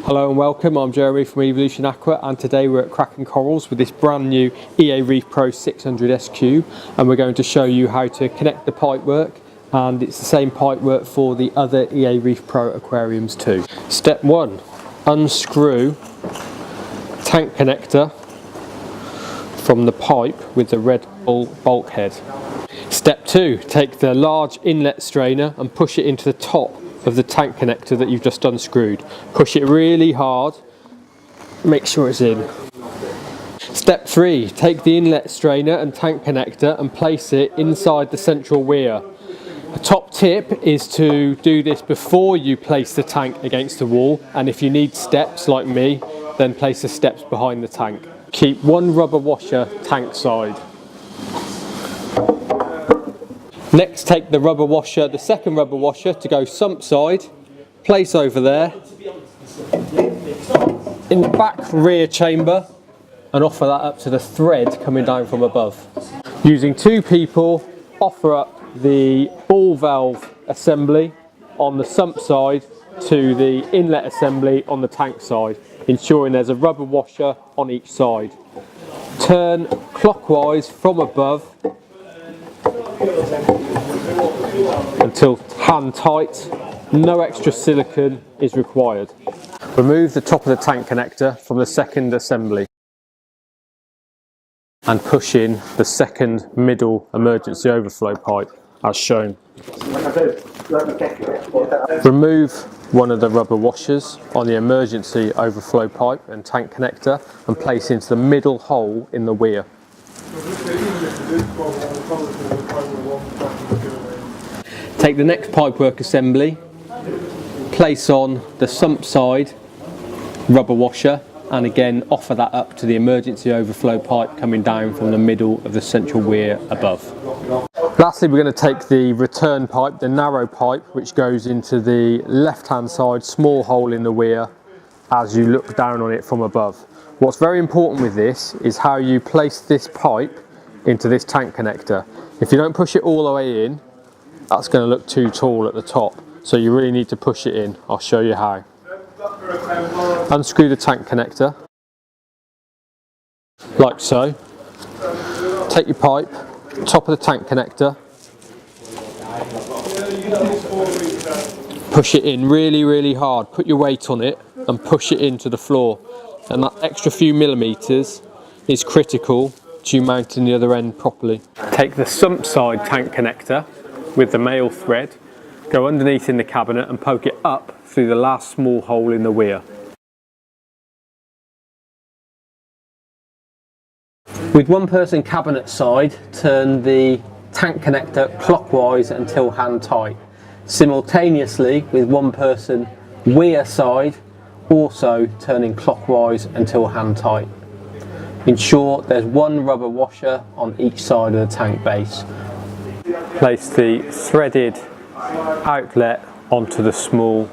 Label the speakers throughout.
Speaker 1: Hello and welcome, I'm Jeremy from Evolution Aqua, and today we're at Kraken Corals with this brand new eaReef Pro 600 SQ, and we're going to show you how to connect the pipework, and it's the same pipework for the other eaReef Pro aquariums too. Step 1, unscrew tank connector from the pipe with the red bulkhead. Step 2, take the large inlet strainer and push it into the top of the tank connector that you've just unscrewed. Push it really hard, make sure it's in. Step 3, take the inlet strainer and tank connector and place it inside the central weir. A top tip is to do this before you place the tank against the wall, and if you need steps like me, then place the steps behind the tank. Keep one rubber washer tank side. Next, take the rubber washer, the second rubber washer, to go sump side, place over there, in the back rear chamber, and offer that up to the thread coming down from above. Using 2 people, offer up the ball valve assembly on the sump side to the inlet assembly on the tank side, ensuring there's a rubber washer on each side. Turn clockwise from above until hand tight. No extra silicone is required. Remove the top of the tank connector from the second assembly and push in the second middle emergency overflow pipe as shown. Remove one of the rubber washers on the emergency overflow pipe and tank connector and place into the middle hole in the weir. Take the next pipework assembly, place on the sump side rubber washer, and again offer that up to the emergency overflow pipe coming down from the middle of the central weir above. Lastly, we're going to take the return pipe, the narrow pipe, which goes into the left hand side small hole in the weir as you look down on it from above. What's very important with this is how you place this pipe into this tank connector. If you don't push it all the way in, that's going to look too tall at the top, so you really need to push it in. I'll show you how. Unscrew the tank connector, like so. Take your pipe, top of the tank connector, push it in really hard, put your weight on it and push it into the floor, and that extra few millimetres is critical to mounting the other end properly. Take the sump side tank connector with the male thread, go underneath in the cabinet and poke it up through the last small hole in the weir. With one person cabinet side, turn the tank connector clockwise until hand tight. Simultaneously with one person weir side, also turning clockwise until hand tight. Ensure there's one rubber washer on each side of the tank base. Place the threaded outlet onto the small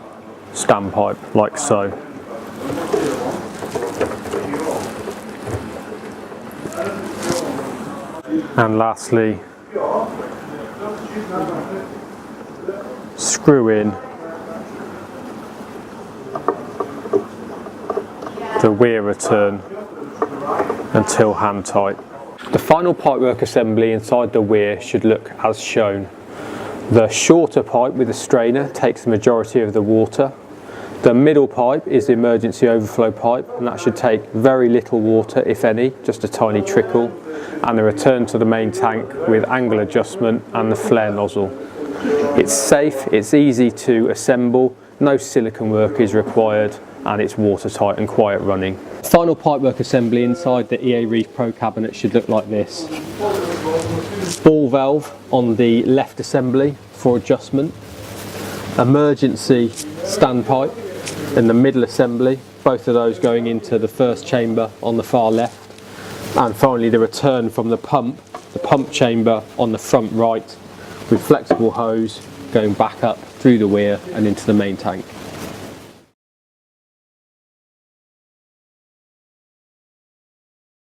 Speaker 1: standpipe, like so. And lastly, screw in the weir return until hand tight. The final pipework assembly inside the weir should look as shown. The shorter pipe with the strainer takes the majority of the water. The middle pipe is the emergency overflow pipe, and that should take very little water, if any, just a tiny trickle, and the return to the main tank with angle adjustment and the flare nozzle. It's safe, it's easy to assemble, no silicone work is required, and it's watertight and quiet running. Final pipework assembly inside the eaReef Pro cabinet should look like this. Ball valve on the left assembly for adjustment. Emergency standpipe in the middle assembly, both of those going into the first chamber on the far left. And finally the return from the pump chamber on the front right, with flexible hose going back up through the weir and into the main tank.